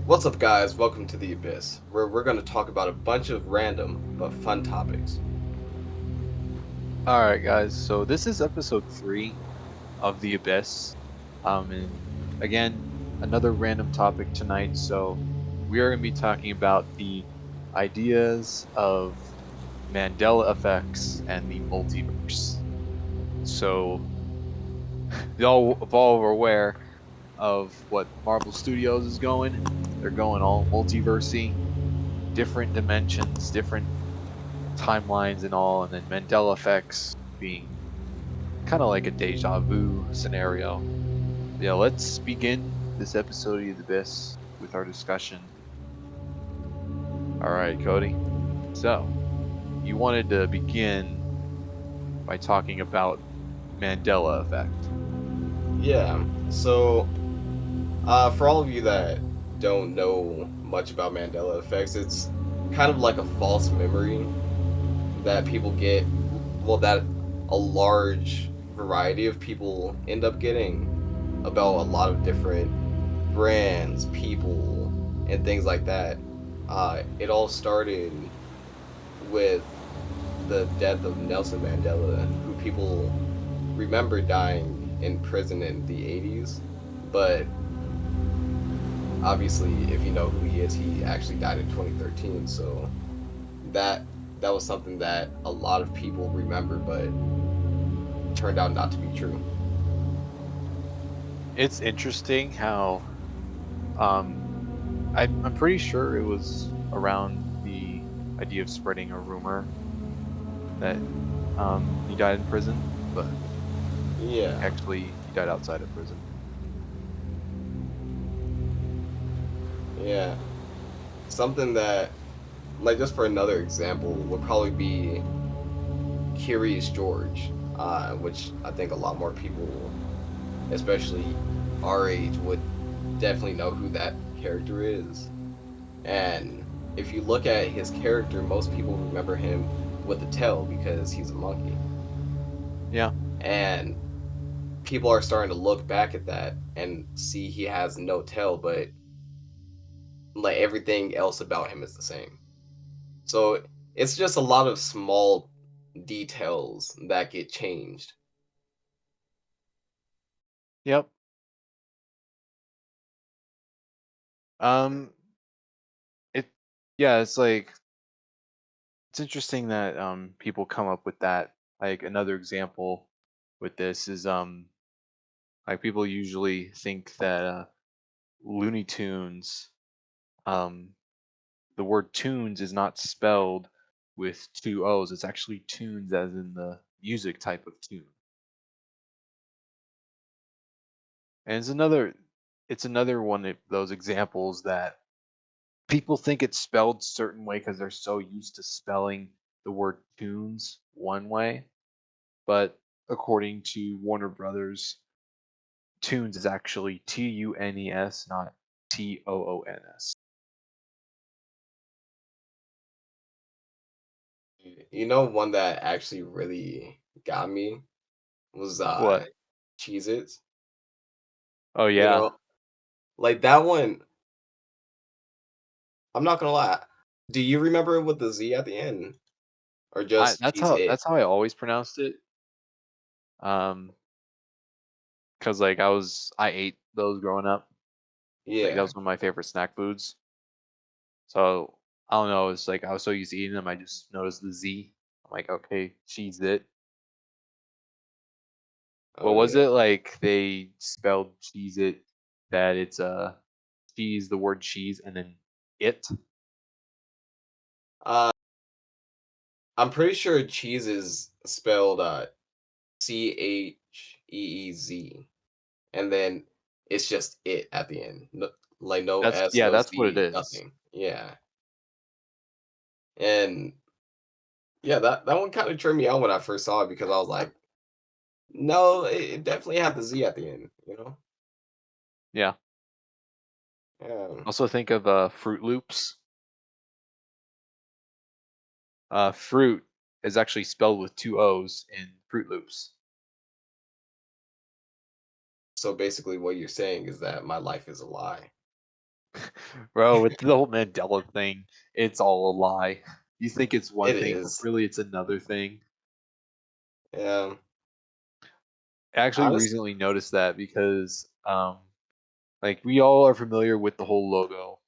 What's up, guys? Welcome to the Abyss, where we're going to talk about a bunch of random but fun topics. All right, guys. So this is episode 3 of The Abyss. And again, another random topic tonight. So we are going to be talking about the ideas of Mandela effects and the multiverse. So y'all if all are aware of what Marvel Studios is going. They're going all multiversey, different dimensions, different timelines, and all, and then Mandela effects being kind of like a deja vu scenario. Yeah, let's begin this episode of The Abyss with our discussion. All right, Cody. So, you wanted to begin by talking about Mandela effect. Yeah, so for all of you that don't know much about Mandela effects, it's kind of like a false memory that people get, that a large variety of people end up getting about a lot of different brands, people, and things like that. It all started with the death of Nelson Mandela, who people remember dying in prison in the 80s. But obviously, if you know who he is, he actually died in 2013. So that that was something that a lot of people remember, but turned out not to be true. It's interesting how um I'm pretty sure it was around the idea of spreading a rumor that he died in prison, but Yeah, actually he died outside of prison. yeah. Something that, like, just for another example, would probably be Curious George, which I think a lot more people, especially our age, would definitely know who that character is. And if you look at his character, most people remember him with a tail because he's a monkey. Yeah. And people are starting to look back at that and see he has no tail, but like everything else about him is the same. So it's just a lot of small details that get changed. Yep. Um it yeah, it's like it's interesting that people come up with that. Like another example with this is like people usually think that Looney Tunes um the word tunes is not spelled with two O's. It's actually tunes as in the music type of tune. And it's another one of those examples that people think it's spelled certain way because they're so used to spelling the word tunes one way. But according to Warner Brothers, tunes is actually Tunes, not Toons. You know, one that actually really got me was What? Cheez Its. Oh You yeah. know, like that one, I'm not gonna lie. Do you remember it with the Z at the end? Or I just that's Cheese how It? that's how I always pronounced it. Um, cause like I ate those growing up. Like that Yeah. was one of my favorite snack foods. So I don't know. It's like I was so used to eating them, I just noticed the Z. I'm like, okay, cheese it. But Oh was yeah. it like they spelled cheese it that it's cheese, the word cheese, and then it? Uh, I'm pretty sure cheese is spelled Cheez, and then it's just it at the end. No, like no That's S, yeah, no that's what it C, is. nothing. Yeah. And yeah, that one kind of turned me out when I first saw it because I was like, no, it definitely had the Z at the end, you know? Yeah. Yeah. Also think of Fruit Loops. Fruit is actually spelled with two O's in Fruit Loops. So basically what you're saying is that my life is a lie. Bro, with the whole Mandela thing, it's all a lie. You think it's one It thing, but is. really it's another thing. Yeah. I actually Honest. recently noticed that because like we all are familiar with the whole logo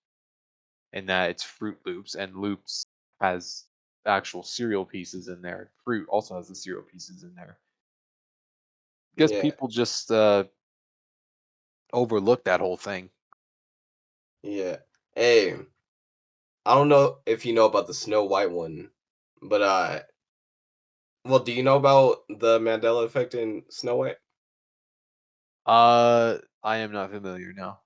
and that it's Fruit Loops and Loops has actual cereal pieces in there. Fruit also has the cereal pieces in there. Guess Yeah. people just overlook that whole thing. Yeah. Hey, I don't know if you know about the Snow White one, but well, do you know about the Mandela effect in Snow White? I am not familiar, no.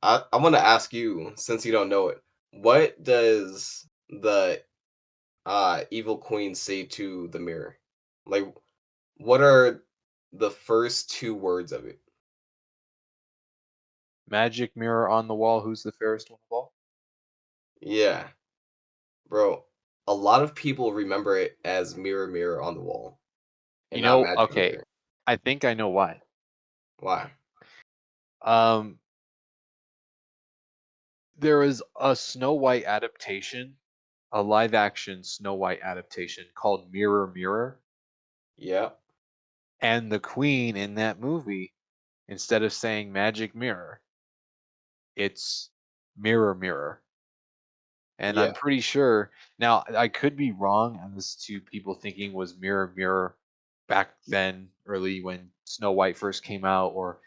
I want to ask you, since you don't know it, what does the evil queen say to the mirror? Like, what are the first two words of it? Magic mirror on the wall, who's the fairest one of all? Yeah, bro. A lot of people remember it as mirror, mirror on the wall, and You not know, magic okay, mirror. I think I know why. Why? Um, there was a Snow White adaptation, a live action Snow White adaptation called Mirror Mirror, Yeah, and the queen in that movie, instead of saying magic mirror, it's mirror mirror. And I'm yeah, pretty sure now I could be wrong as to people thinking was mirror mirror back then, early when Snow White first came out, or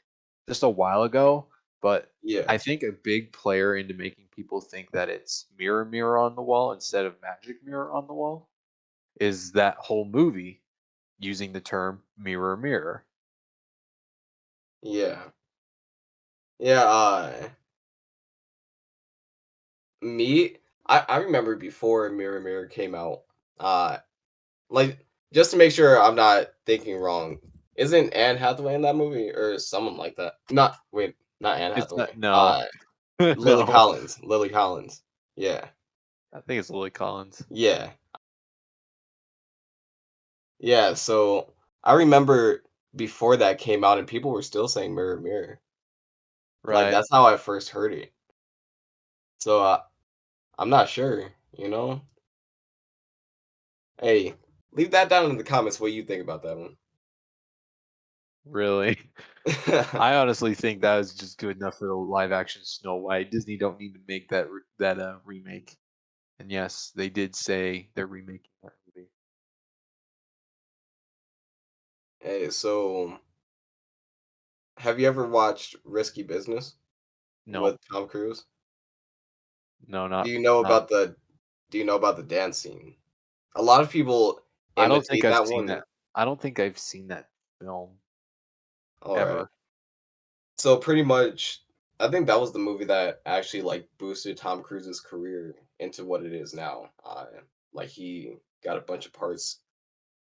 just a while ago. But yeah, I think a big player into making people think that it's mirror mirror on the wall instead of magic mirror on the wall is that whole movie using the term mirror mirror. yeah, yeah. Me, I remember before Mirror Mirror came out. Uh, like just to make sure I'm not thinking wrong. Isn't Anne Hathaway in that movie or someone like that? Not wait, not Anne It's Hathaway. not, no. Lily No. Collins. Lily Collins. Yeah, I think it's Lily Collins. yeah, yeah. So I remember before that came out, and people were still saying Mirror Mirror. Like Right. that's how I first heard it. So I'm not sure. You know. Hey, leave that down in the comments what you think about that one. Really. I honestly think that is just good enough for the live action Snow White. Disney don't need to make that remake. And yes, they did say they're remaking that movie. Hey, so have you ever watched Risky Business No, with Tom Cruise? no, Do you know not. about the do you know about the dance scene? A lot of people I don't think imitate I've that seen one. that. I don't think I've seen that film All right. ever. So pretty much I think that was the movie that actually like boosted Tom Cruise's career into what it is now. Like he got a bunch of parts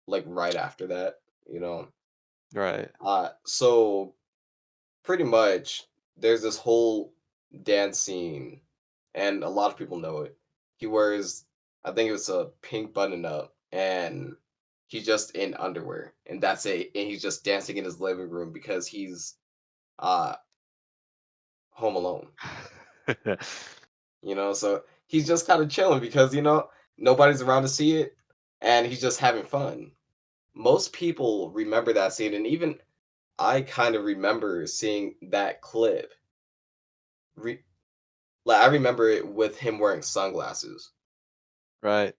like right after that, you know. Right. So pretty much there's this whole dance scene and a lot of people know it. He wears I think it was a pink button up and he's just in underwear and that's it and he's just dancing in his living room because he's uh home alone, so he's just kind of chilling because nobody's around to see it and he's just having fun. Most people remember that scene and even I kind of remember seeing that clip. Re- Like, I remember it with him wearing sunglasses. Right.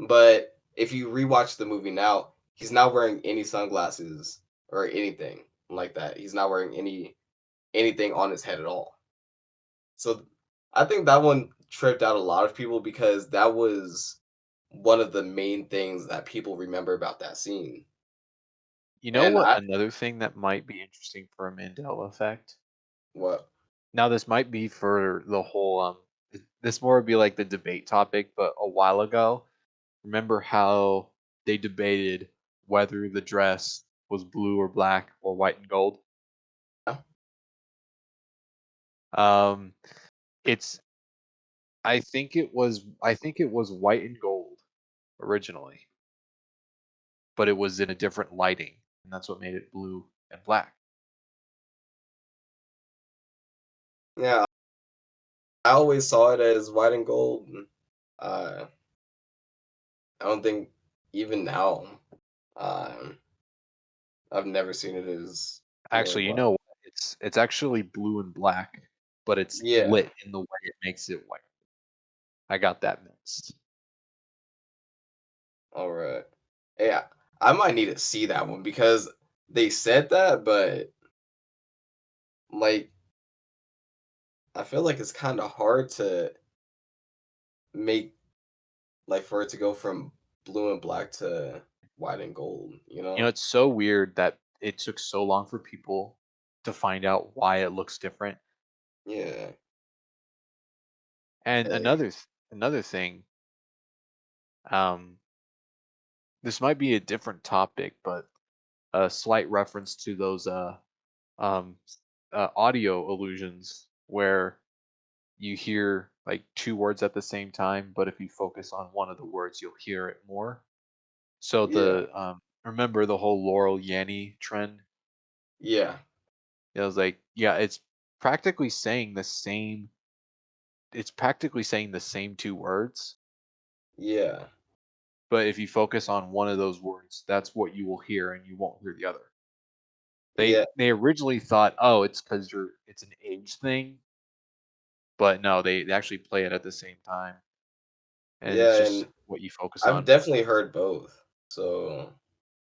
But if you rewatch the movie now, he's not wearing any sunglasses or anything like that. He's not wearing anything on his head at all. So I think that one tripped out a lot of people because that was one of the main things that people remember about that scene. You know And what? I Another thing that might be interesting for a Mandela effect. what Now, this might be for the whole. This more would be like the debate topic, but a while ago, remember how they debated whether the dress was blue or black or white and gold? Um, it's I think it was white and gold originally, but it was in a different lighting, and that's what made it blue and black. Yeah, I always saw it as white and gold. Uh, I don't think even now, um, I've never seen it as blue and Actually, you black. know what? It's actually blue and black, but it's Yeah, lit in the way it makes it white. I got that mixed. all right. Yeah, I might need to see that one because they said that, but like I feel like it's kind of hard to make like for it to go from blue and black to white and gold, you You know, know? it's so weird that it took so long for people to find out why it looks different. Yeah. And Hey. another thing, um, this might be a different topic, but a slight reference to those um audio illusions where you hear like two words at the same time, but if you focus on one of the words, you'll hear it more. So Yeah. remember the whole Laurel Yanny trend? Yeah. It was like, yeah, practically saying the same it's practically saying the same two words, Yeah. but if you focus on one of those words, that's what you will hear and you won't hear the other. Yeah. They originally thought, "Oh, it's an age thing," but no, they actually play it at the same time, and it's Yeah, just and what you focus I've on. definitely heard both. So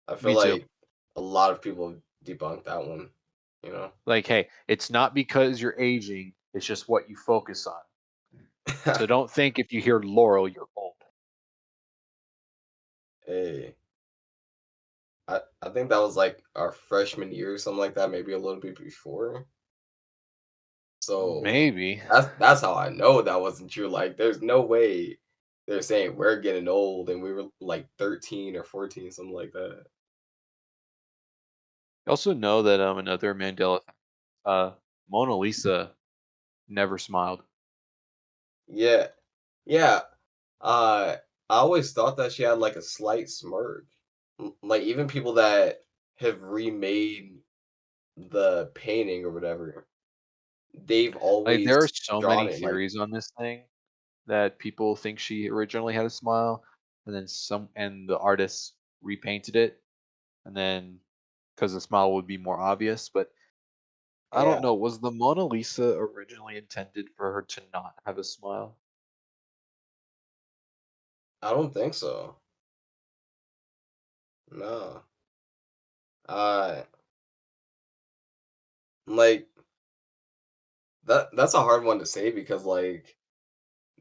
I feel Me too. like a lot of people debunk that one, you know? Like, hey, it's not because you're aging, it's just what you focus on. So don't think if you hear Laurel, you're old. Hey, I think that was like our freshman year or something like that, maybe a little bit before. So Maybe. that's how I know that wasn't true. Like, there's no way they're saying we're getting old and we were like 13 or 14, something like that. You also know that another Mandela Mona Lisa never smiled. Yeah, yeah. I always thought that she had like a slight smirk. Like even people that have remade the painting or whatever, they've Like there are always so drawn many it like, theories on this thing that people think she originally had a smile, and then the artist repainted it, and then because the smile would be more obvious. But I don't yeah, know, was the Mona Lisa originally intended for her to not have a smile? I don't think so. No. Uh, like that's a hard one to say because like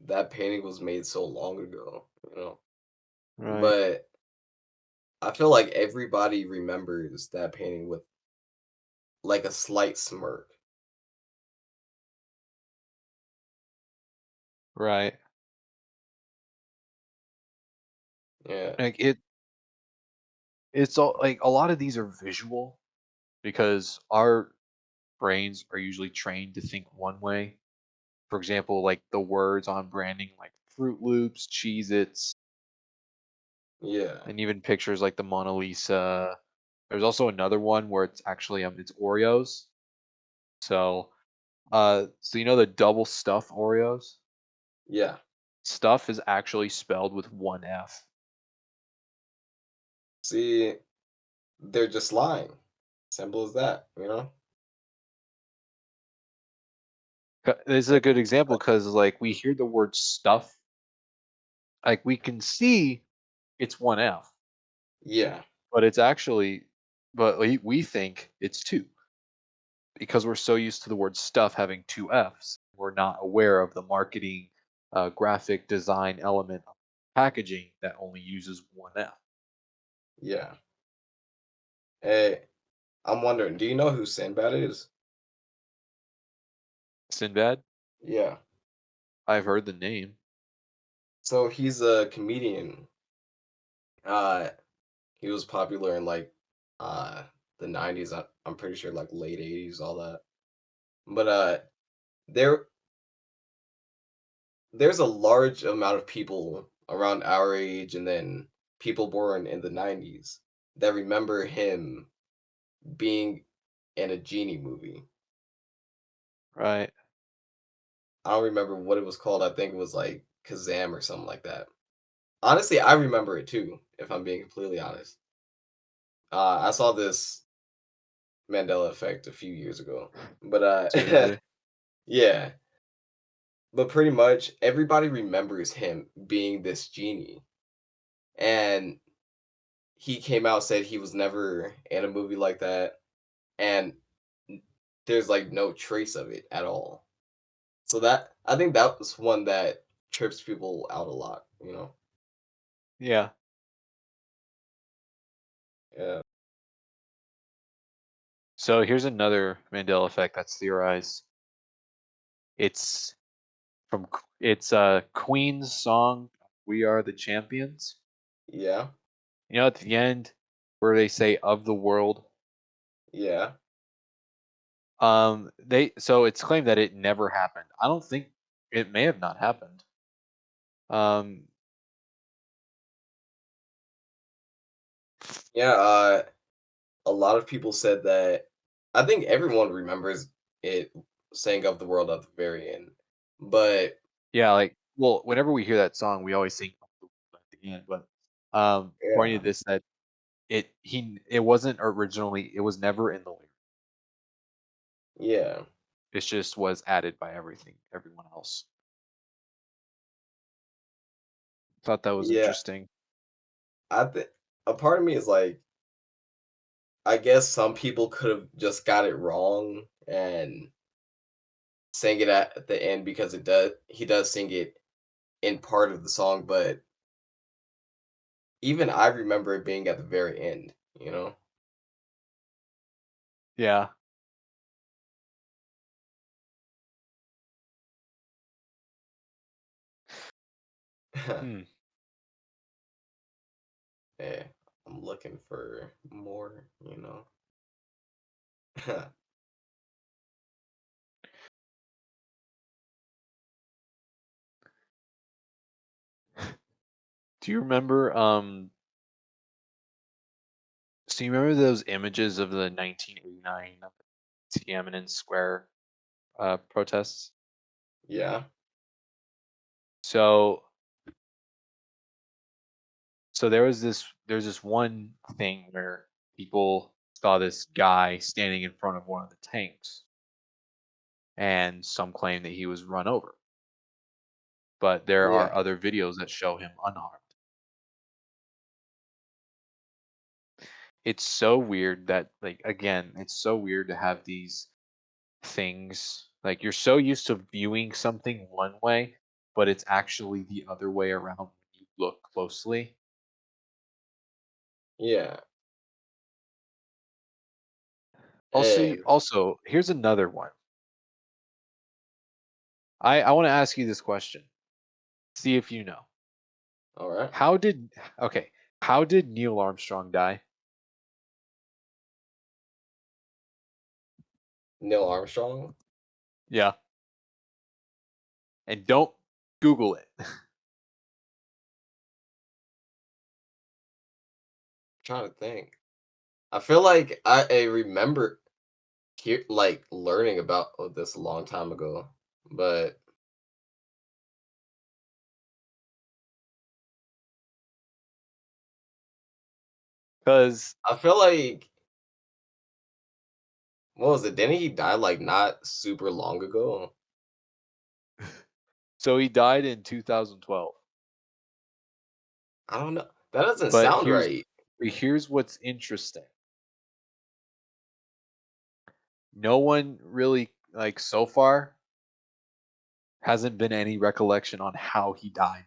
that painting was made so long ago, you know. Right, But I feel like everybody remembers that painting with like a slight smirk. right. Yeah. Like it's all like a lot of these are visual because our brains are usually trained to think one way. For example, like the words on branding like Fruit Loops, Cheez Its, Yeah. and even pictures like the Mona Lisa. There's also another one where it's actually it's Oreos. So you know the double stuff Oreos? Yeah. Stuff is actually spelled with one F. See, they're just lying. Simple as that, you know? This is a good example because like we hear the word stuff, like we can see it's one F, Yeah. but we think it's two because we're so used to the word stuff having two F's. We're not aware of the marketing, graphic design element of packaging that only uses one F. Yeah. Hey, I'm wondering, do you know who Sinbad is? Sinbad, Yeah. I've heard the name. So he's a comedian. Uh, he was popular in like uh the 90s. I'm pretty sure like late 80s, all that. But there there's a large amount of people around our age and then people born in the 90s that remember him being in a genie movie. Right. I don't remember what it was called. I think it was like Kazam or something like that. Honestly, I remember it too, if I'm being completely honest. I saw this Mandela effect a few years ago. But Seriously. yeah, but pretty much everybody remembers him being this genie. And he came out said he was never in a movie like that and there's like no trace of it at all. So that I think that was one that trips people out a lot, you know. Yeah. Yeah. So here's another Mandela effect that's theorized. It's it's Queen's song "We Are the Champions." Yeah. You know, at the end where they say "of the world." Yeah. They so it's claimed that it never happened. I don't think it may have not happened. Um, Yeah, a lot of people said that I think everyone remembers it saying of the world at the very end. But yeah, like well, whenever we hear that song, we always think "of the world" at the end. But according yeah. to this, that it wasn't originally. It was never in the lyrics. Yeah. It just was added by everyone else. Thought that was Yeah. interesting. I think a part of me is like I guess some people could have just got it wrong and sang it at the end because it does he does sing it in part of the song, but even I remember it being at the very end, you know? Yeah. Hmm. Yeah, I'm looking for more, you know? Do you remember? So you remember those images of the 1989 Tiananmen Square protests? Yeah, So there's this one thing where people saw this guy standing in front of one of the tanks, and some claim that he was run over, but there are yeah, other videos that show him unharmed. It's so weird that, like, again, it's so weird to have these things, like, you're so used to viewing something one way, but it's actually the other way around when you look closely. yeah. Also, And here's another one. I want to ask you this question. See if you know. all right. How did okay, how did Neil Armstrong die? Neil Armstrong? Yeah. And don't Google it. Trying to think. I feel like I remember like learning about this a long time ago, but Cuz I feel like what was it? Didn't he die like not super long ago? so he died in 2012. I don't know. That doesn't But sound right. here's what's interesting. No one really, like, so far, hasn't been any recollection on how he died.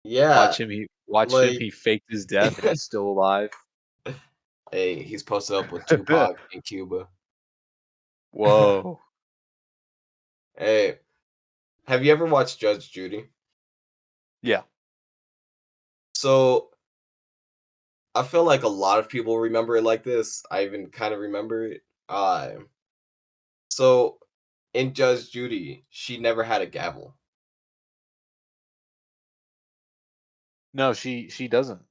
Yeah, Watch him, like he faked his death and he's still alive. hey, he's posted up with Tupac in Cuba. Whoa. Hey, have you ever watched Judge Judy? Yeah. So I feel like a lot of people remember it like this. I even kind of remember it. So in Judge Judy, she never had a gavel. No, she doesn't.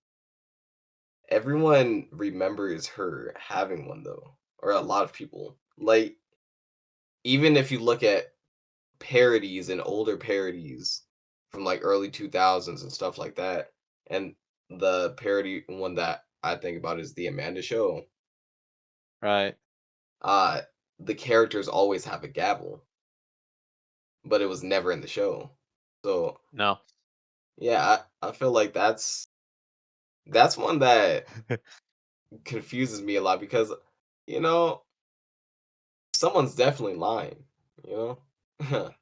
Everyone remembers her having one though, or a lot of people. Like even if you look at parodies and older parodies from like early 2000s and stuff like that, and the parody one that I think about is the Amanda Show. Right. Uh, the characters always have a gavel, but it was never in the show. So No. yeah, I feel like that's one that confuses me a lot because you know someone's definitely lying. You know,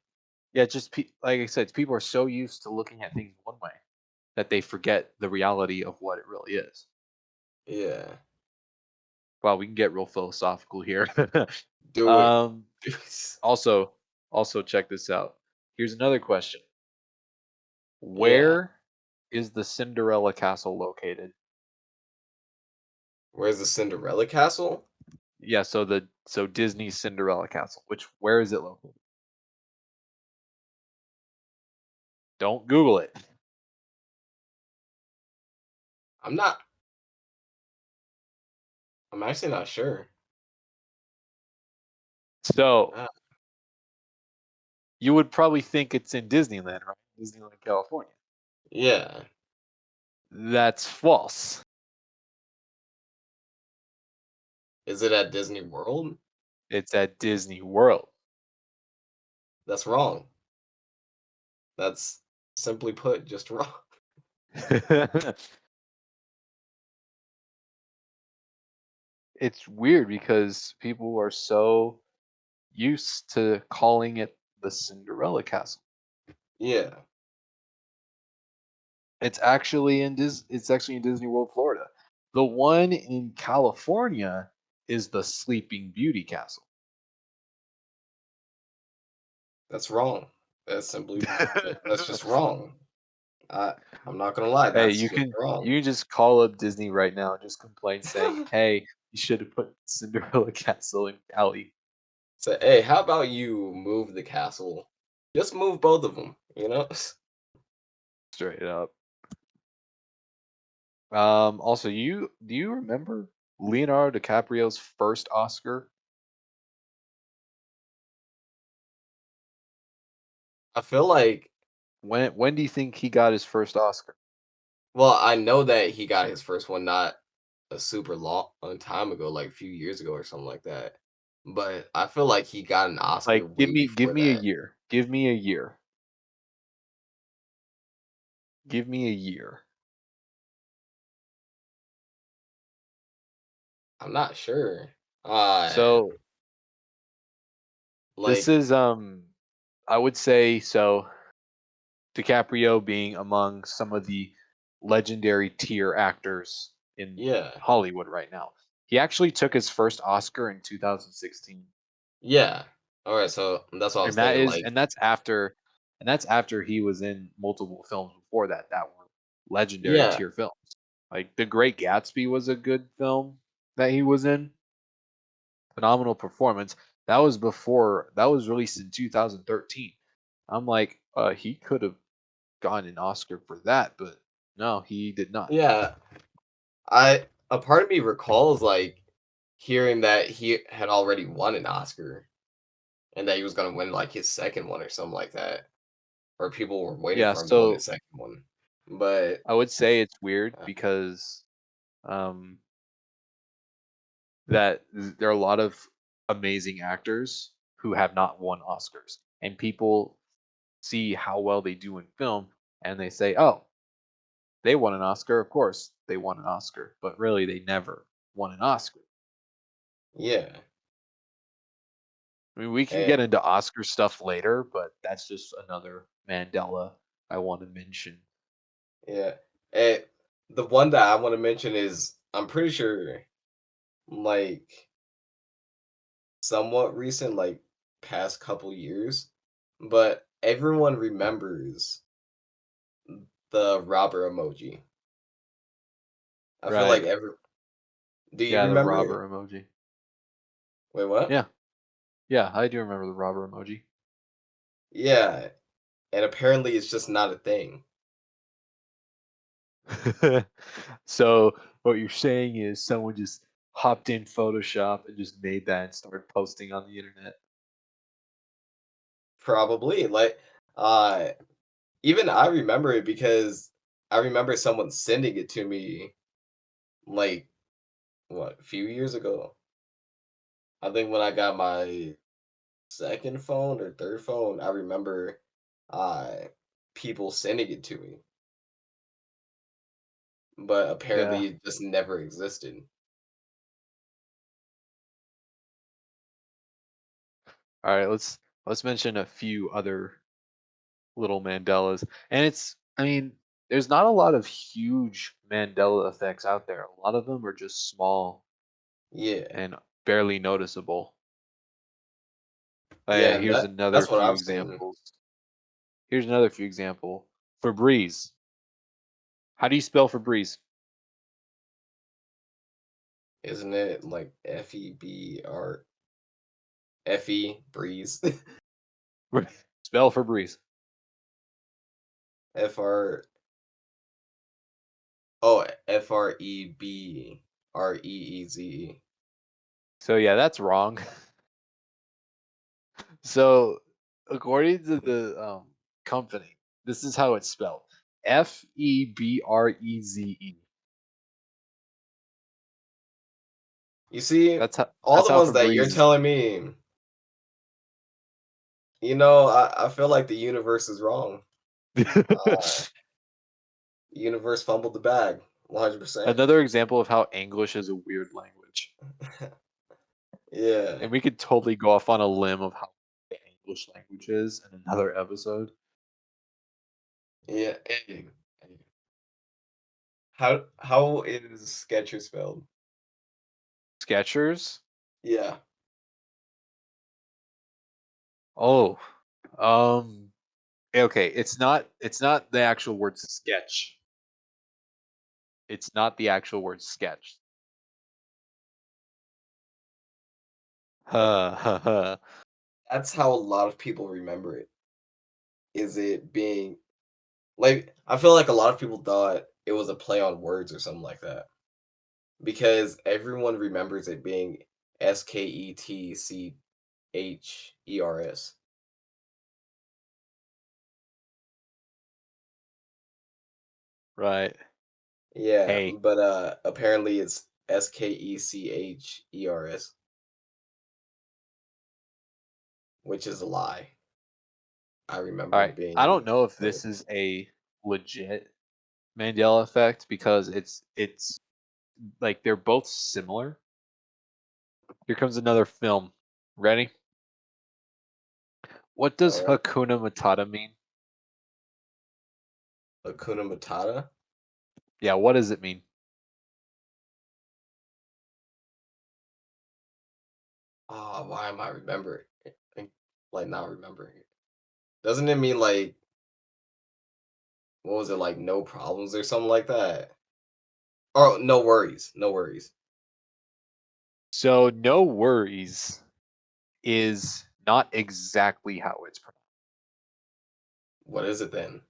Yeah, just like I said, people are so used to looking at things one way that they forget the reality of what it really is. yeah, Wow, we can get real philosophical here. do it. um, also, also check this out. Here's another question: Yeah, where is the Cinderella castle located? where's the Cinderella castle? Yeah, so Disney's Cinderella castle. Which where is it located? Don't Google it. I'm not. I'm actually not sure. So Uh, you would probably think it's in Disneyland, right? Disneyland, California. yeah, That's false. is it at Disney World? It's at Disney World. That's wrong. That's simply put, just wrong. It's weird because people are so used to calling it the Cinderella castle. Yeah, It's actually in Disney World, Florida. The one in California is the Sleeping Beauty castle. that's wrong. That's simply that's just wrong. I I'm not gonna lie, Hey, that's just you wrong. can just call up Disney right now and just complain saying, "Hey, you should have put Cinderella castle in Cali." So, hey, how about you move the castle? Just move both of them, you know? Straight up. Also, you do you remember Leonardo DiCaprio's first Oscar? I feel like When do you think he got his first Oscar? well, I know that he got his first one not a super long time ago, like a few years ago or something like that. But I feel like he got an Oscar Like, way give before me a that. year. Give me a year. Give me a year. I'm not sure. Uh, So this like, is I would say so DiCaprio being among some of the legendary tier actors in yeah, Hollywood right now. He actually took his first Oscar in 2016. yeah. All right, so that's what I was thinking. Like, And that's after he was in multiple films before that were legendary yeah, tier films. Like The Great Gatsby was a good film that he was in. Phenomenal performance. That was released in 2013. I'm like, he could have gotten an Oscar for that, but no, he did not. yeah. I a part of me recalls like hearing that he had already won an Oscar and that he was gonna win like his second one or something like that, or people were waiting Yeah, for him to win his so second one. But I would say it's weird uh, because um there are a lot of amazing actors who have not won Oscars, and people see how well they do in film, and they say, "Oh, they won an Oscar. Of course, they won an Oscar," but really, they never won an Oscar. yeah, I mean, we can eh, get into Oscar stuff later, but that's just another Mandela I want to mention. yeah. Eh, the one that I want to mention is I'm pretty sure like somewhat recent, like past couple years, but everyone remembers the robber emoji. I feel like Right? every. Do you Yeah, the remember it? robber emoji. Wait, what? Yeah, yeah, I do remember the robber emoji. Yeah, and apparently it's just not a thing. So what you're saying is someone just hopped in Photoshop and just made that and started posting on the internet. Probably, like, uh, even I remember it because I remember someone sending it to me, like, what, a few years ago? I think when I got my 2nd phone or 3rd phone, I remember, uh, people sending it to me, but Yeah. apparently it just never existed. All right, let's mention a few other little Mandelas. And I mean, there's not a lot of huge Mandela effects out there. A lot of them are just small Yeah. and barely noticeable. Yeah, and Here's another that's what few I've seen. examples. Here's another few example. Febreze. How do you spell Febreze? Isn't it like Fe breeze? Spell Febreze. FR oh, Frebreeze. So yeah, that's wrong. So according to the company, this is how it's spelled: Febreze. You see, all That's the how ones that you're Febreze. telling me, I feel like the universe is wrong. Uh, universe fumbled the bag, 100%. Another example of how English is a weird language, Yeah, and we could totally go off on a limb of how the English language is in another episode. yeah. Hey, how is Sketcher spelled? Skechers. Yeah. Oh, um, okay. It's not the actual word sketch. It's not the actual word sketch. Okay. Ha ha ha. That's how a lot of people remember it. Is it being like I feel like a lot of people thought it was a play on words or something like that because everyone remembers it being Sketchers. Right. Yeah, Hey. but apparently it's Skechers, which is a lie. I All remember right. it I don't being know if played. this is a legit Mandela effect because it's like they're both similar. Here comes another film. Ready? What does All right. Hakuna Matata mean? Hakuna Matata. Yeah, what does it mean? Oh, why am I remembering it? Like not remembering it? Doesn't it mean like what was it like no problems or something like that? Oh, no worries, no worries. So, no worries is not exactly how it's pronounced. What is it then?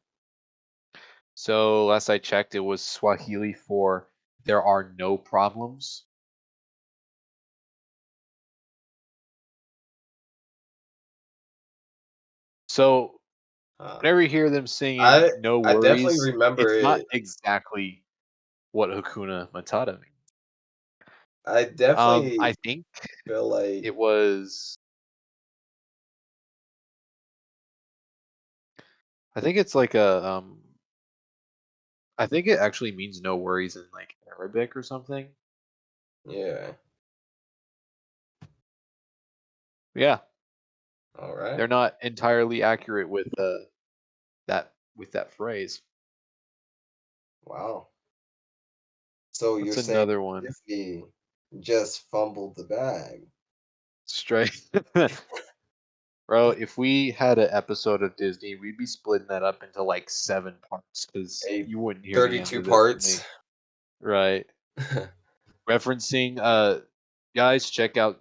So, last I checked, it was Swahili for there are no problems. So, Uh, whenever you hear them singing I no I definitely worries, remember it's not it. exactly what Hakuna Matata means. I definitely I think feel like it was, I think it's like I think it actually means no worries in like Arabic or something. yeah. Yeah, All right. they're not entirely accurate with that phrase. Wow. So you're What's saying another one? Disney just fumbled the bag? Straight. Bro, if we had an episode of Disney, we'd be splitting that up into like 7 parts because A you wouldn't hear the end 32 of it from parts. me. Right. Referencing guys, check out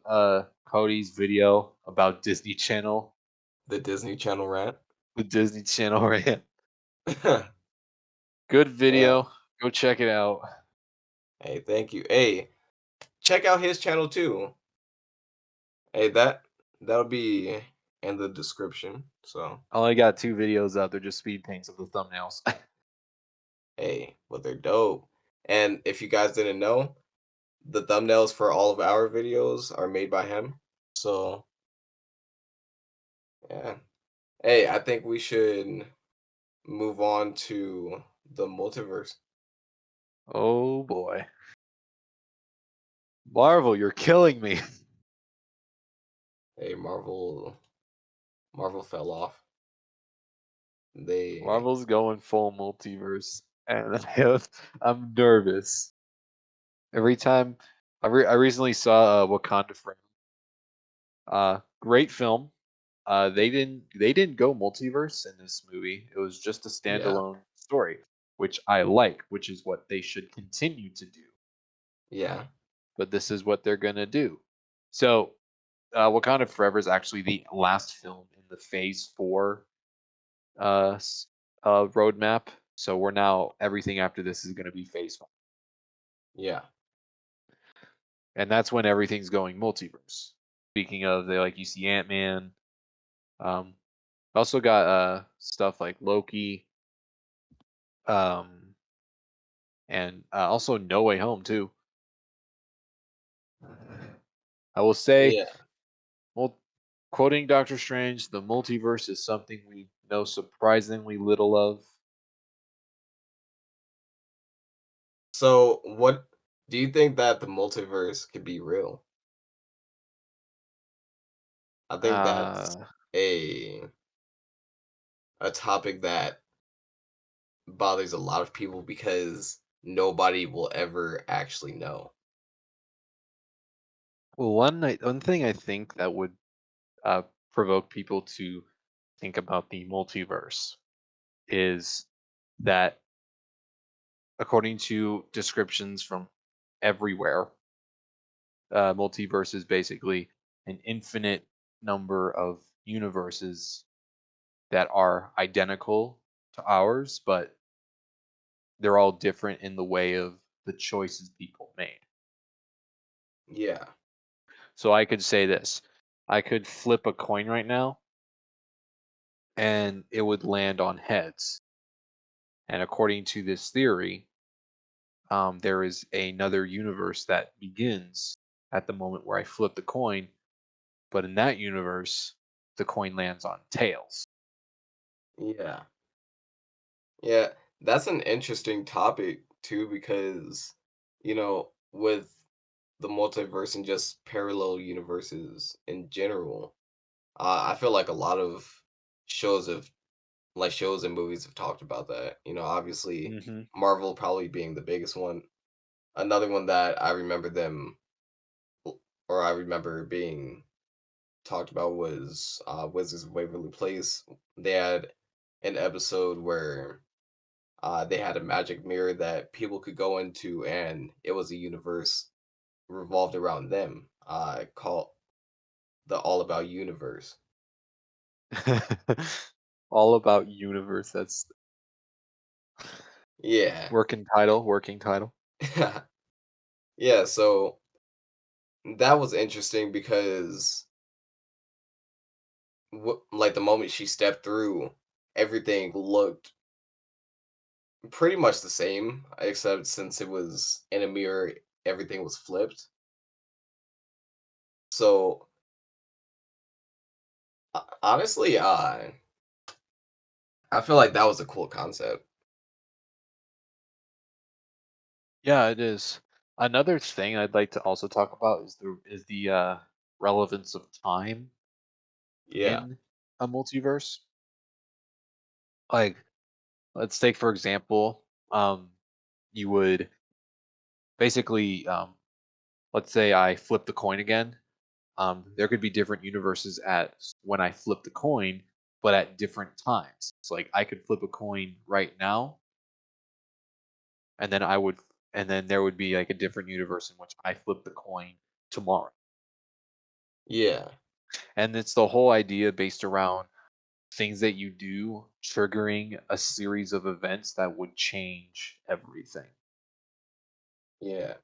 Cody's video about Disney Channel. The Disney Channel rant. The Disney Channel rant. Good Wow. video. Go check it out. Hey, thank you. Hey, check out his channel too. Hey, that'll be and the description. So, I only got 2 videos out, they're just speed paints of the thumbnails. hey, but they're dope. And if you guys didn't know, the thumbnails for all of our videos are made by him. So, yeah. Hey, I think we should move on to the multiverse. Oh boy. Marvel, you're killing me. Hey, Marvel fell off. They Marvel's going full multiverse, and I'm nervous. Every time I recently saw Wakanda Forever. Great film. They didn't go multiverse in this movie. It was just a yeah, standalone story, which I like, which is what they should continue to do. yeah, But this is what they're gonna do. So, Wakanda Forever is actually the last film in the Phase 4 roadmap. So we're now everything after this is gonna be Phase 5, yeah, and that's when everything's going multiverse. Speaking of, they like you see Ant Man. Um, also got stuff like Loki, um, and also No Way Home too. I will say, yeah. well, quoting Doctor Strange, the multiverse is something we know surprisingly little of. So, what do you think that the multiverse could be real? I think that's Uh, a a topic that bothers a lot of people because nobody will ever actually know. well, one thing I think that would uh, provoke people to think about the multiverse is that, according to descriptions from everywhere, multiverse is basically an infinite number of universes that are identical to ours, but they're all different in the way of the choices people made. Yeah, So I could say this: I could flip a coin right now and it would land on heads. And according to this theory, there is another universe that begins at the moment where I flip the coin, but in that universe, the coin lands on tails. yeah, yeah. That's an interesting topic too because, with the multiverse and just parallel universes in general, I feel like a lot of shows have shows and movies have talked about that. Obviously, Hmm. Marvel probably being the biggest one. Another one that I remember or I remember being talked about was Wizards of Waverly Place. They had an episode where they had a magic mirror that people could go into, and it was a universe revolved around them, called the All About Universe. All about universe. That's Yeah. working title. Working title. Yeah, so that was interesting because like the moment she stepped through, everything looked pretty much the same, except since it was in a mirror, everything was flipped. So honestly, I feel like that was a cool concept. Yeah, it is. Another thing I'd like to also talk about is the relevance of time Yeah, in a multiverse. Like, let's take for example, you would basically, let's say I flip the coin again. There could be different universes when I flip the coin, but at different times. So like I could flip a coin right now, and then I would, and then there would be like a different universe in which I flip the coin tomorrow. yeah, And it's the whole idea based around things that you do triggering a series of events that would change everything. yeah.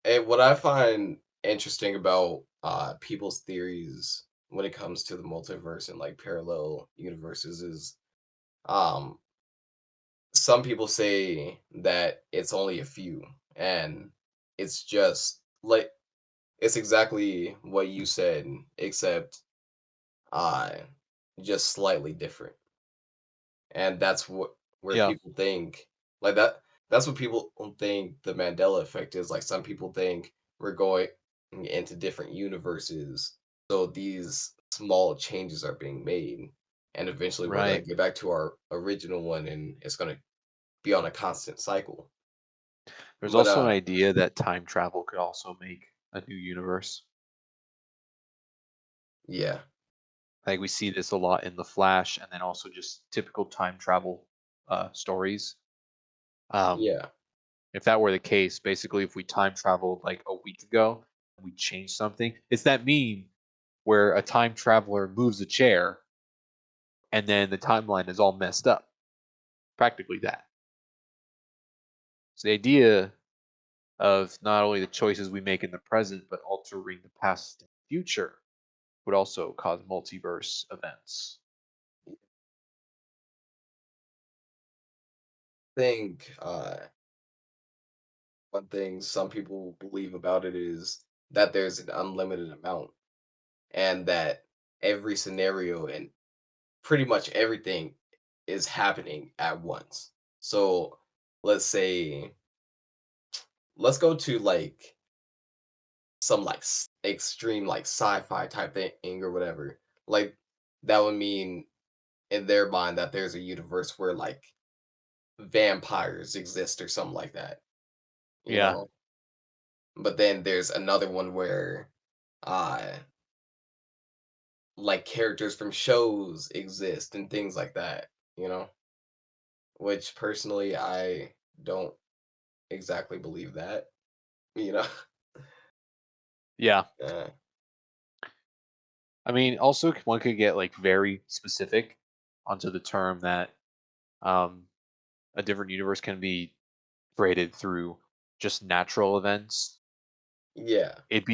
And what I find interesting about people's theories when it comes to the multiverse and like parallel universes is um some people say that it's only a few, and it's just like it's exactly what you said, except uh just slightly different. And that's what where Yeah, people think like that's what people think the Mandela effect is. Like some people think we're going into different universes. So these small changes are being made. And eventually we're gonna right. get back to our original one and it's gonna be on a constant cycle. There's But also an idea that time travel could also make a new universe. yeah, Like we see this a lot in The Flash, and then also just typical time travel stories. Um, yeah, if that were the case, basically, if we time traveled like a week ago, we changed something. It's that meme where a time traveler moves a chair, and then the timeline is all messed up. Practically that. So the idea of not only the choices we make in the present, but altering the past and future would also cause multiverse events. think one thing some people believe about it is that there's an unlimited amount and that every scenario and pretty much everything is happening at once. So let's say let's go to like some like extreme like sci-fi type thing or whatever. Like that would mean in their mind that there's a universe where like vampires exist or something like that, you Yeah, know. But then there's another one where uh like characters from shows exist and things like that, you know, which personally I don't exactly believe that, you know. yeah. uh, I mean, also one could get like very specific onto the term that um, a different universe can be created through just natural events. yeah, It'd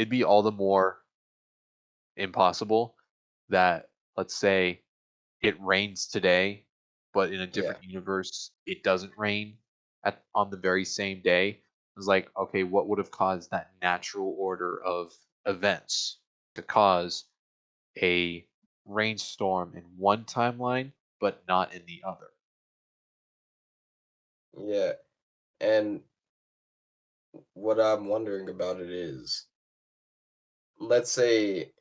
be all the more impossible that, let's say, it rains today, but in a yeah, different universe it doesn't rain at on the very same day. It's like, okay, what would have caused that natural order of events to cause a rainstorm in one timeline but not in the other? yeah. And what I'm wondering about it is, let's say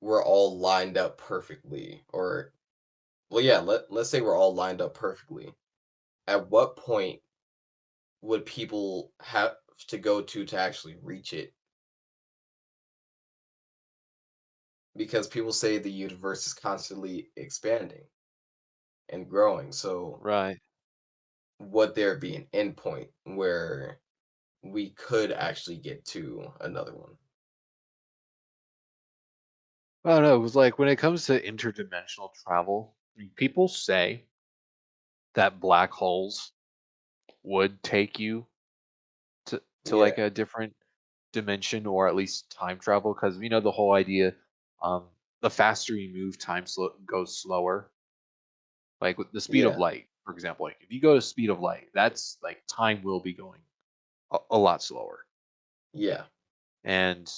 we're all lined up perfectly, or well, yeah, let's say we're all lined up perfectly. At what point would people have to go to actually reach it? Because people say the universe is constantly expanding and growing. So Right. would there be an endpoint where we could actually get to another one? I don't know. It was like when it comes to interdimensional travel, people say that black holes would take you to Yeah, like a different dimension or at least time travel because the whole idea, um the faster you move, goes slower. Like with the speed of yeah, light, for example, like if you go to speed of light, that's like time will be going a lot slower. yeah, And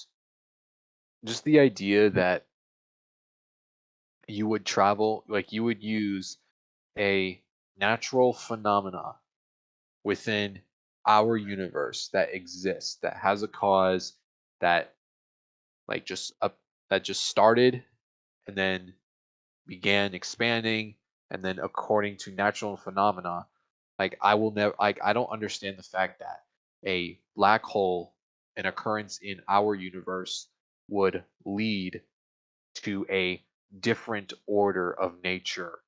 just the idea that you would travel, like you would use a natural phenomena within our universe that exists, that has a cause, that like just up that just started and then began expanding, and then according to natural phenomena, like I will never, like I don't understand the fact that a black hole, an occurrence in our universe, would lead to a different order of nature,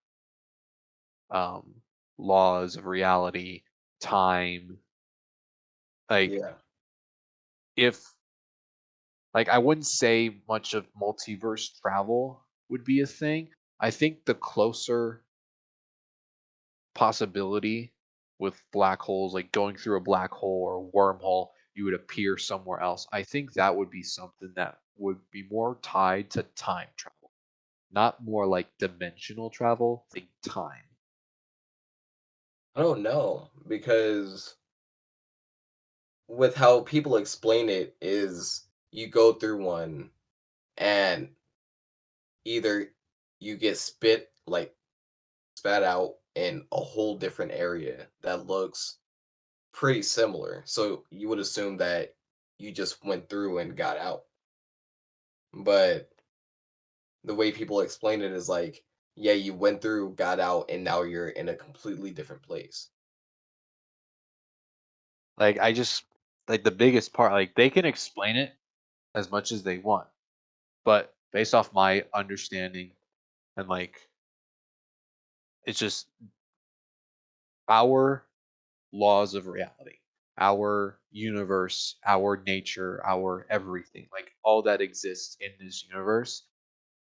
um laws of reality, time. Like yeah, if, like, I wouldn't say much of multiverse travel would be a thing. I think the closer possibility with black holes, like going through a black hole or a wormhole, you would appear somewhere else. I think that would be something that would be more tied to time travel, not more like dimensional travel, think time. I don't know because with how people explain it is you go through one and either you get spat out in a whole different area that looks pretty similar. So you would assume that you just went through and got out. But the way people explain it is like, yeah, you went through, got out, and now you're in a completely different place. Like I just like the biggest part, like they can explain it as much as they want, but based off my understanding and like it's just our laws of reality, our universe, our nature, our everything, like all that exists in this universe.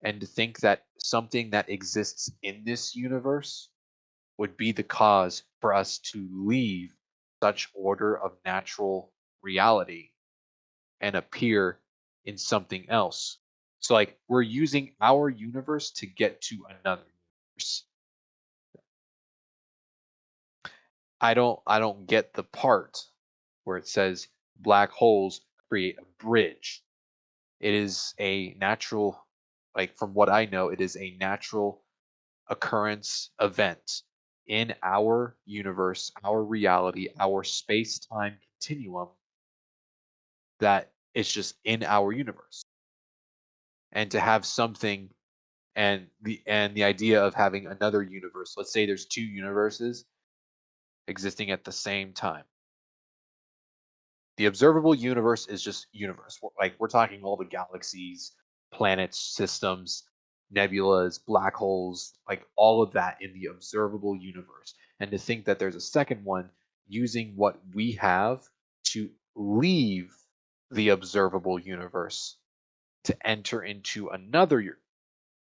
And to think that something that exists in this universe would be the cause for us to leave such order of natural reality and appear in something else. So, like, we're using our universe to get to another universe. I don't get the part where it says black holes create a bridge. It is a natural, like from what I know, it is a natural occurrence event in our universe, our reality, our space-time continuum that it's just in our universe. And to have something and the idea of having another universe, let's say there's two universes existing at the same time. The observable universe is just universe. Like we're talking all the galaxies, planets, systems, nebulas, black holes, like all of that in the observable universe. And to think that there's a second one using what we have to leave the observable universe to enter into another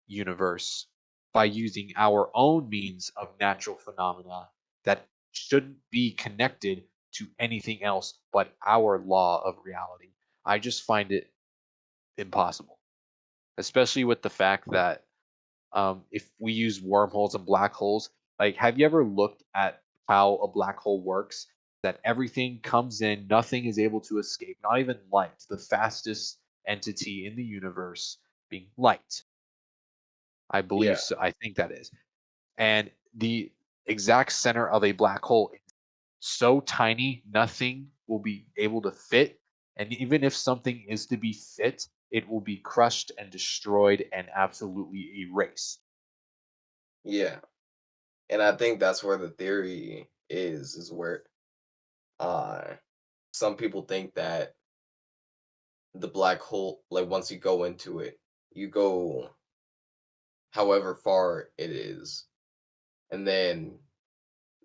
universe by using our own means of natural phenomena that shouldn't be connected to anything else but our law of reality. I just find it impossible, especially with the fact that if we use wormholes and black holes, like, have you ever looked at how a black hole works? That everything comes in, nothing is able to escape, not even light, the fastest entity in the universe being light. I believe Yeah, so. I think that is. And the exact center of a black hole is so tiny, nothing will be able to fit. And even if something is to be fit, it will be crushed and destroyed and absolutely erased. yeah. And I think that's where the theory is where uh some people think that the black hole, like once you go into it, you go however far it is, and then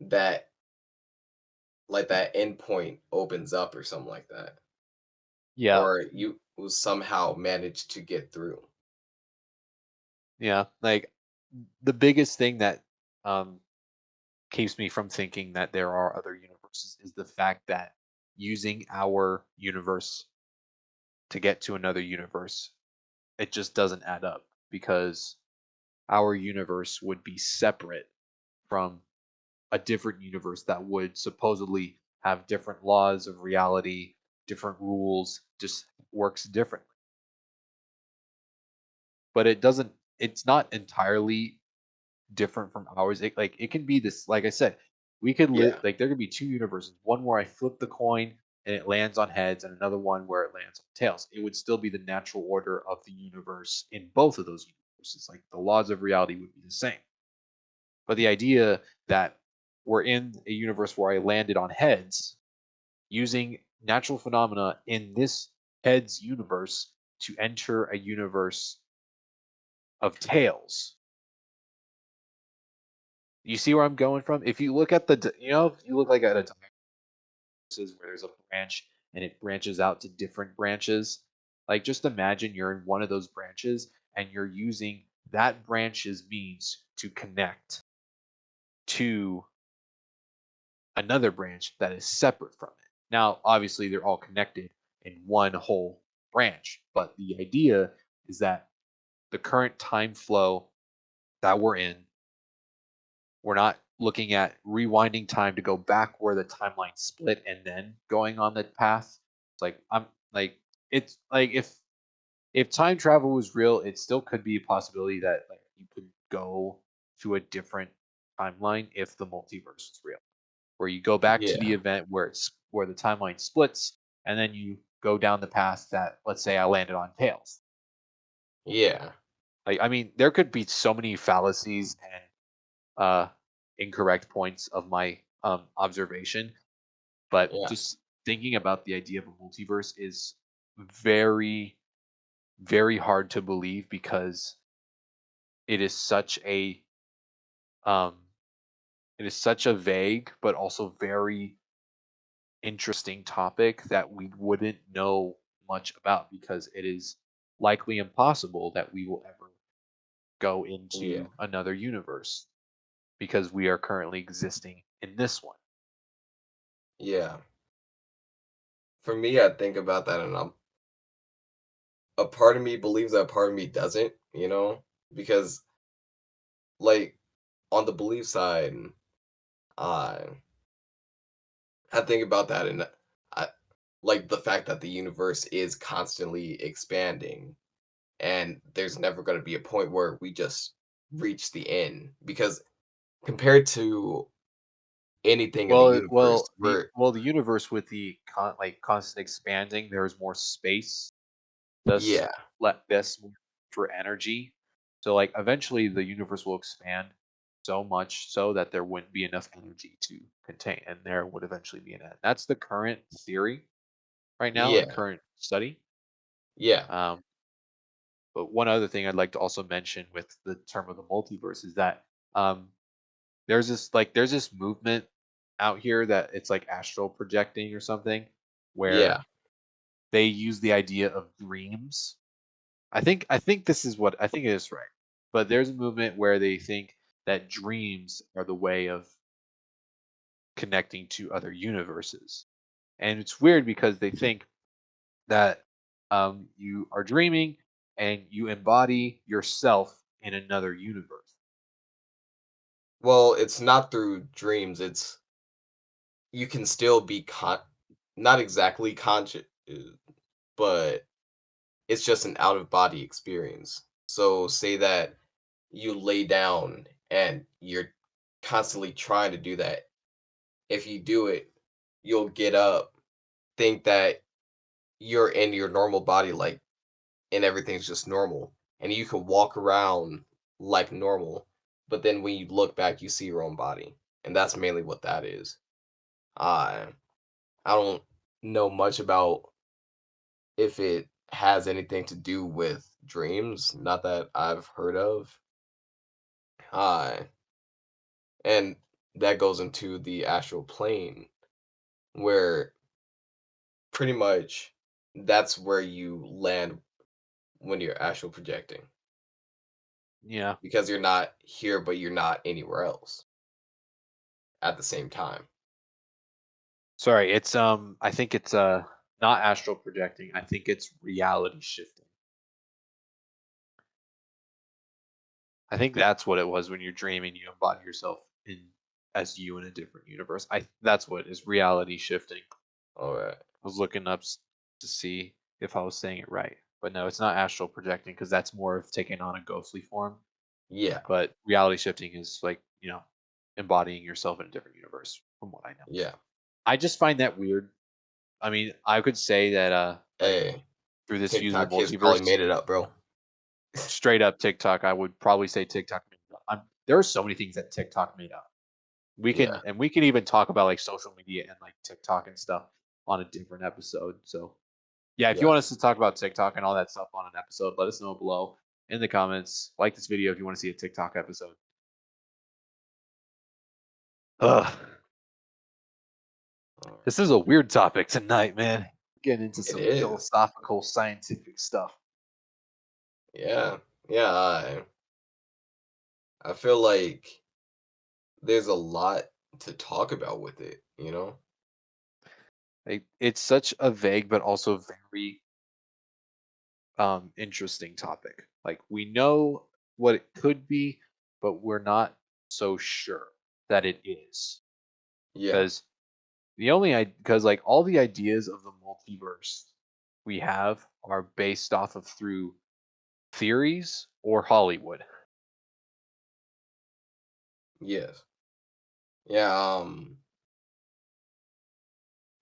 that that end point opens up or something like that. Yeah. Or you will somehow manage to get through. Yeah. Like the biggest thing that um, keeps me from thinking that there are other universes is the fact that using our universe to get to another universe, it just doesn't add up because our universe would be separate from a different universe that would supposedly have different laws of reality, different rules, just works differently. But it doesn't, it's not entirely different from ours. Like it can be this, like I said, we could live Yeah, like there could be two universes, one where I flip the coin and it lands on heads, and another one where it lands on tails. It would still be the natural order of the universe in both of those universes. Like the laws of reality would be the same. But the idea that we're in a universe where I landed on heads using natural phenomena in this heads universe to enter a universe of tails. You see where I'm going from? If you look at if you look like at a diagram where there's a branch and it branches out to different branches, like just imagine you're in one of those branches and you're using that branch's means to connect to another branch that is separate from it. Now, obviously, they're all connected in one whole, branch. But the idea is that the current time flow that we're in, we're not looking at rewinding time to go back where the timeline split and then going on the path. It's like I'm like it's like if time travel was real, it still could be a possibility that like you could go to a different timeline if the multiverse is real, where you go back to the Yeah. event where it's where the timeline splits, and then you go down the path that let's say I landed on tails. Yeah. Like I mean, there could be so many fallacies and uh, incorrect points of my observation, but Yeah. just thinking about the idea of a multiverse is very, very hard to believe because it is such a um, it is such a vague but also very interesting topic that we wouldn't know much about because it is likely impossible that we will ever go Yeah. into another universe because we are currently existing in this one. Yeah. For me, I think about that, and a part of me believes that part of me doesn't, because like on the belief side, uh, I think about that, and I like the fact that the universe is constantly expanding, and there's never going to be a point where we just reach the end, because compared to anything in the universe, we're The universe with the like constant expanding, there's more space, thus yeah, less for energy. So like eventually the universe will expand so much so that there wouldn't be enough energy to contain, and there would eventually be an end. That's the current theory right now and yeah, current study. yeah, Um, but one other thing I'd like to also mention with the term of the multiverse is that um, there's this movement out here that it's like astral projecting or something yeah. where they use the idea of dreams. I think this is what I think it is right. But there's a movement where they think that dreams are the way of connecting to other universes. And it's weird because they think that you are dreaming and you embody yourself in another universe. Well, it's not through dreams. It's you can still be not exactly conscious, but it's just an out of body experience. So say that you lay down and you're constantly trying to do that. If you do it, you'll get up, think that you're in your normal body, like, and everything's just normal. And you can walk around like normal. But then when you look back, you see your own body. And that's mainly what that is. Uh, I don't know much about if it has anything to do with dreams, not that I've heard of. Uh, and that goes into the astral plane where pretty much that's where you land when you're astral projecting Yeah. because you're not here, but you're not anywhere else at the same time. Sorry, it's I think it's not astral projecting. I think it's reality shifting. I think that's what it was when you're dreaming, you embody yourself in as you in a different universe. I That's what is reality shifting. All right. I was looking up to see if I was saying it right. But no, it's not astral projecting because that's more of taking on a ghostly form. Yeah. But reality shifting is like, embodying yourself in a different universe from what I know. Yeah. I just find that weird. I mean, I could say that like Hey, through this use of TikTok the kids probably multiverse, made it up, bro. straight up TikTok, I would probably say TikTok made it up. There are so many things that TikTok made up. Yeah. We can even talk about like social media and like TikTok and stuff on a different episode. So yeah, if you Yeah. want us to talk about TikTok and all that stuff on an episode, let us know below in the comments. Like this video if you want to see a TikTok episode. Ugh, All right. this is a weird topic tonight, man. Getting into It some is. philosophical, scientific stuff. Yeah. Yeah. I feel like there's a lot to talk about with it. Like, it's such a vague but also very interesting topic. Like we know what it could be, but we're not so sure that it is. Yeah. Because because like all the ideas of the multiverse we have are based off of through theories or Hollywood. Yes. Yeah.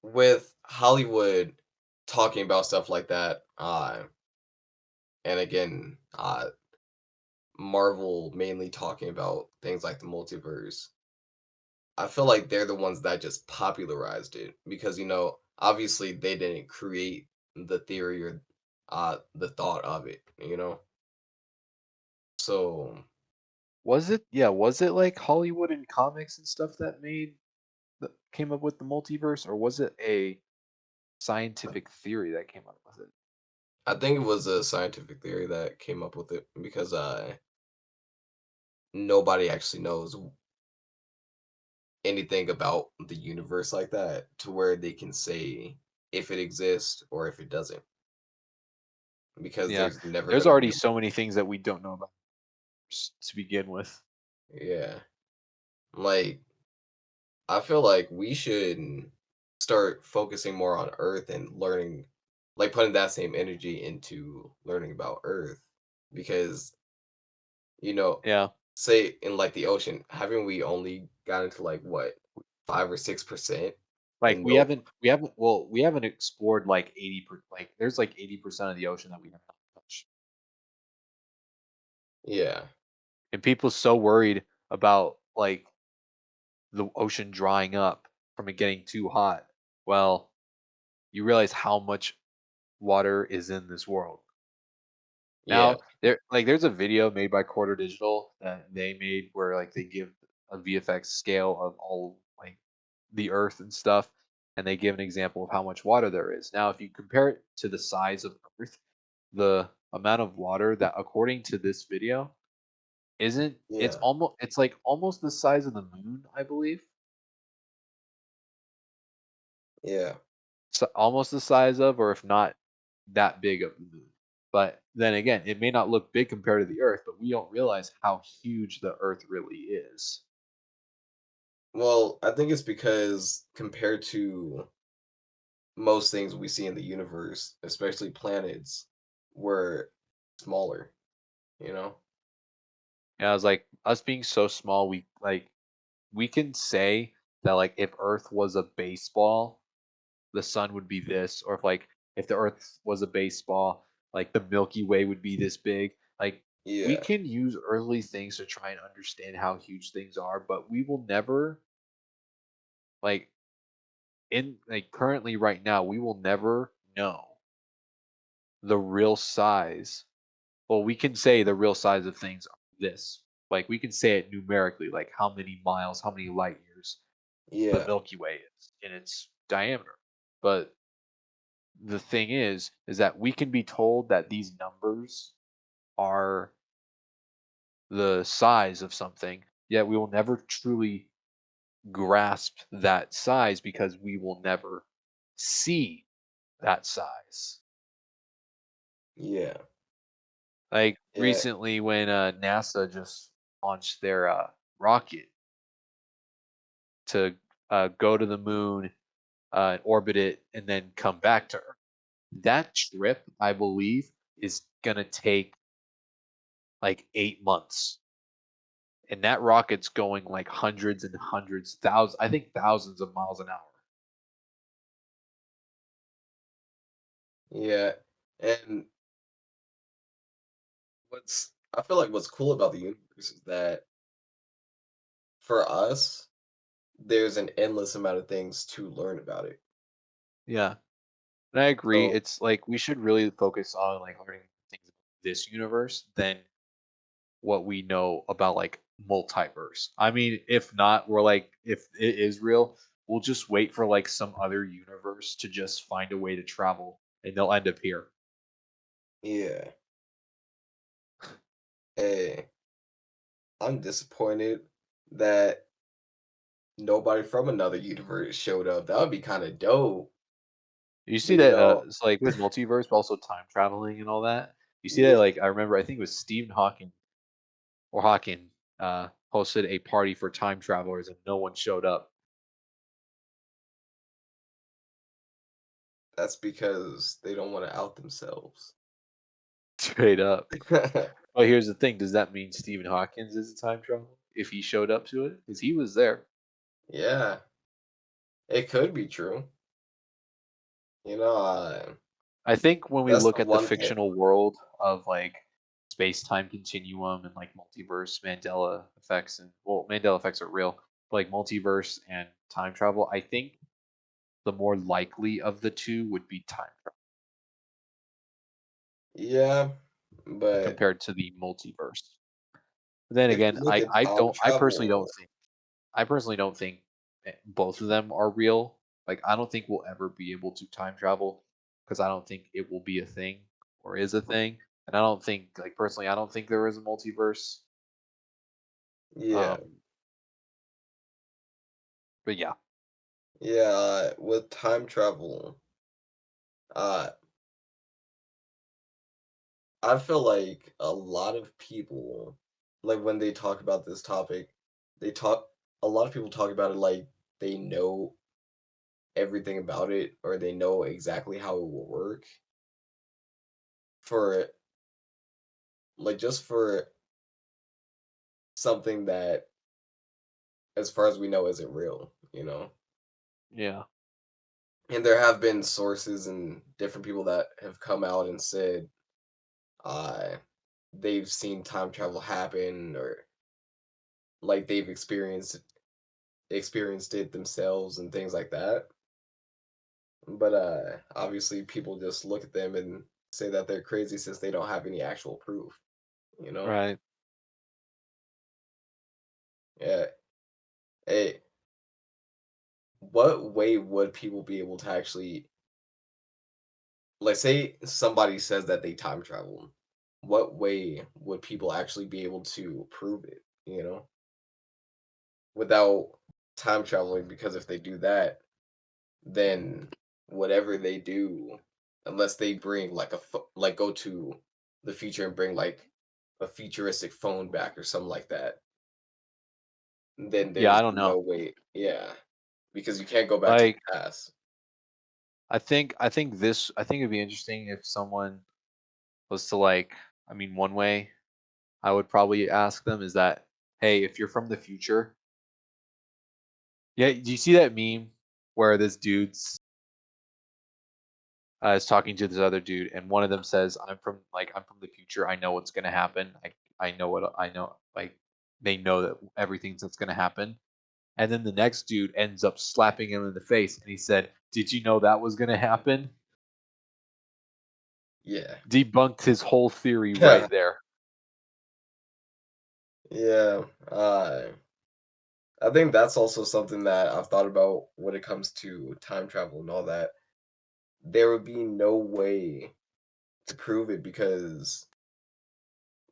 With Hollywood talking about stuff like that, and again, Marvel mainly talking about things like the multiverse. I feel like they're the ones that just popularized it because obviously they didn't create the theory or the thought of it. So Was it? Yeah, was it like Hollywood and comics and stuff that came up with the multiverse, or was it a scientific theory that came up with it? I think it was a scientific theory that came up with it because nobody actually knows anything about the universe like that to where they can say if it exists or if it doesn't because Yeah, there's never there's going to be already a so many things that we don't know about to begin with. yeah. Like I feel like we should start focusing more on Earth and learning, like putting that same energy into learning about Earth. Because, you know, Yeah, say in like the ocean, haven't we only gotten to like what, 5 or 6%? like And no, we haven't explored like 80 there's like 80% of the ocean that we have not touched. yeah, And people so worried about like the ocean drying up from it getting too hot. Well, you realize how much water is in this world. yeah, Now, there's a video made by Quarter Digital that they made where like they give a VFX scale of all like the Earth and stuff, and they give an example of how much water there is. Now, if you compare it to the size of Earth, the amount of water that according to this video isn't yeah, it's like almost the size of the moon, I believe. yeah, So almost the size of, or if not that big of the moon. But then again, it may not look big compared to the Earth, but we don't realize how huge the Earth really is. Well, I think it's because compared to most things we see in the universe, especially planets, we're smaller, you know? And I was like, us being so small, we can say that like if Earth was a baseball, the sun would be this, or if the Earth was a baseball, like the Milky Way would be this big. Like we Yeah, can use early things to try and understand how huge things are, but we will never like in like currently right now, we will never know the real size. Well, we can say the real size of things are this. Like we can say it numerically, like how many miles, how many light years the yeah, Milky Way is in its diameter. But the thing is that we can be told that these numbers are the size of something, yet we will never truly grasp that size because we will never see that size. yeah, Like yeah, recently, when NASA just launched their rocket to go to the moon, orbit it, and then come back to Earth. That trip, I believe, is gonna take like 8 months, and that rocket's going like hundreds and hundreds, thousands, I think thousands of miles an hour. yeah. And I feel like what's cool about the universe is that for us, there's an endless amount of things to learn about it. Yeah, and I agree. So, It's like we should really focus on like learning things about this universe than what we know about like multiverse. I mean, if not, we're like if it is real, we'll just wait for like some other universe to just find a way to travel and they'll end up here. yeah. Hey, I'm disappointed that nobody from another universe showed up. That would be kind of dope. You see You that, know, it's like with multiverse, but also time traveling and all that. You see that, yeah, like, I remember, I think it was Stephen Hawking or Hawking, hosted a party for time travelers and no one showed up. that's because they don't want to out themselves. Straight up. Well, here's the thing. Does that mean Stephen Hawkins is a time traveler if he showed up to it? Because he was there. Yeah, it could be true. You know, I think when we that's look the at the one thing. fictional world of like space-time continuum and like multiverse, Mandela effects, and well, Mandela effects are real, but like multiverse and time travel, I think the more likely of the two would be time travel Yeah, but compared to the multiverse. But then if again, you look at time don't travel, think I personally don't think both of them are real. Like, I don't think we'll ever be able to time travel because I don't think it will be a thing or is a thing. And I don't think, like, personally, I don't think there is a multiverse. yeah, Um, but yeah, yeah, with time travel, uh, I feel like a lot of people, like when they talk about this topic, they talk, a lot of people talk about it like they know everything about it or they know exactly how it will work for, like, just for something that, as far as we know, isn't real, you know? yeah, And there have been sources and different people that have come out and said, uh, they've seen time travel happen or like they've experienced it themselves and things like that. But obviously people just look at them and say that they're crazy since they don't have any actual proof, you know? right. Yeah. Hey, what way would people be able to actually, like, say somebody says that they time travel, what way would people actually be able to prove it, you know? Without time traveling, because if they do that, then whatever they do, unless they bring like like go to the future and bring like a futuristic phone back or something like that, then Yeah, there's I don't know. no way. Yeah, because you can't go back to Like, the past. I think it'd be interesting if someone was to like, I mean, one way I would probably ask them is that, hey, if you're from the future, yeah, do you see that meme where this dude's is talking to this other dude, and one of them says, I'm from the future. I know what's gonna happen. I know what I know. Like, they know that everything that's gonna happen." And then the next dude ends up slapping him in the face, and he said, "Did you know that was gonna happen?" Yeah, Debunked his whole theory yeah, right there. yeah. I think that's also something that I've thought about when it comes to time travel and all that. There would be no way to prove it because,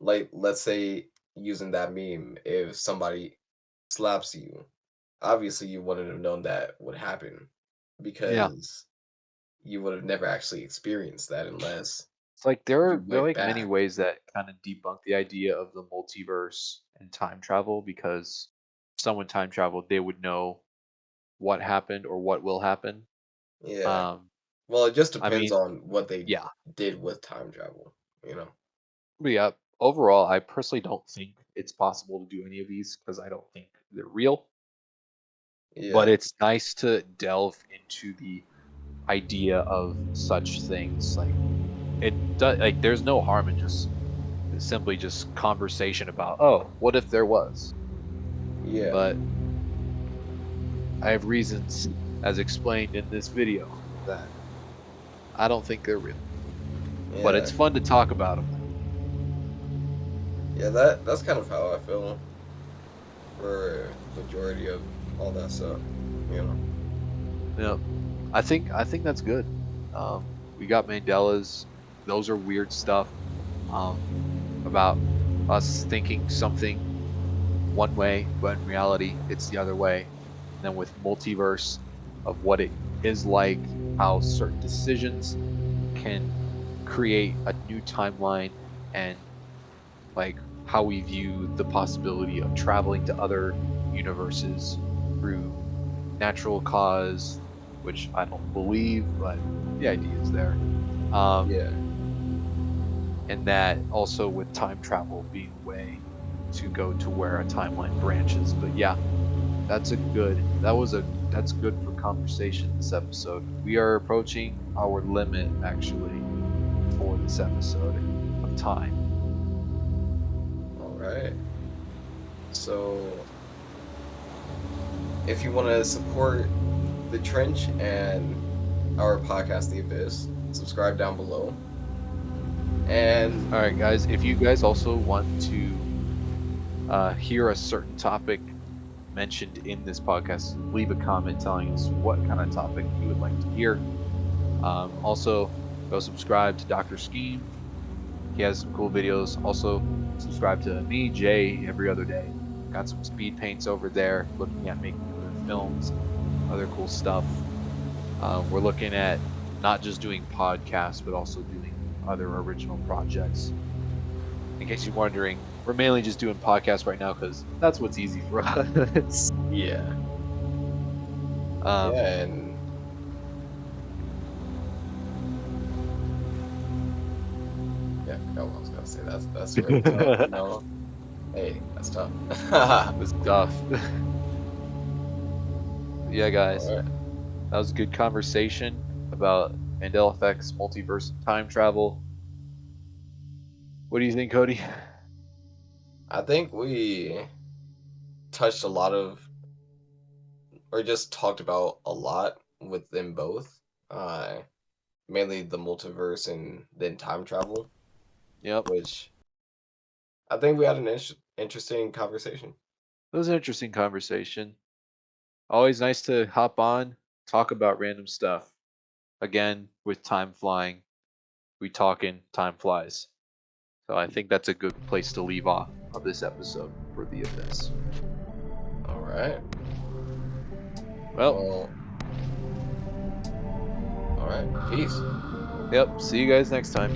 like, let's say using that meme, if somebody slaps you, obviously you wouldn't have known that would happen Yeah, because you would have never actually experienced that unless it's like you there are went like many back. ways that kind of debunk the idea of the multiverse and time travel because if someone time traveled, they would know what happened or what will happen. Yeah. Um, Well, it just I depends mean, on what they yeah, did with time travel, you know? but yeah, overall, I personally don't think it's possible to do any of these because I don't think they're real. But Yeah. it's nice to delve into the idea of such things. Like, like there's no harm in just simply just conversation about, oh, what if there was? Yeah. But I have reasons, as explained in this video, that I don't think they're real. But Yeah. it's fun to talk about them. Yeah, that's kind of how I feel for majority of all that stuff, you know? Yeah, I think that's good. We got Mandelas; those are weird stuff. Um, about us thinking something one way, but in reality, it's the other way. And then with multiverse of what it is like how certain decisions can create a new timeline, and like how we view the possibility of traveling to other universes through natural cause, which I don't believe, but the idea is there. Um, Yeah. and that also with time travel being a way to go to where a timeline branches. But yeah, that's good for conversation this episode. We are approaching our limit actually for this episode of time. All right. So, if you want to support the Trench and our podcast, The Abyss, subscribe down below. And All right, guys, if you guys also want to hear a certain topic mentioned in this podcast, leave a comment telling us what kind of topic you would like to hear. Also, go subscribe to Dr. Scheme. He has some cool videos. Also, subscribe to me, Jay, every other day. Got some speed paints over there, looking at making other films, other cool stuff. We're looking at not just doing podcasts, but also doing other original projects. In case you're wondering, we're mainly just doing podcasts right now because that's what's easy for us. yeah, um, yeah, and yeah, I forgot what I was gonna say. That's really tough. You know, hey, that's tough. the stuff. Yeah, All guys, right. that was a good conversation about Mandela effects, multiverse, and time travel. What do you think, Cody? I think we touched a lot of, or just talked about a lot with them both. Mainly the multiverse and then time travel, Yep, which I think we had an interesting conversation. it was an interesting conversation. Always nice to hop on, talk about random stuff. Again, with time flying, we talking, time flies. So I think that's a good place to leave off of this episode for the Abyss. All right. Well, Well, all right. Peace. yep, see you guys next time.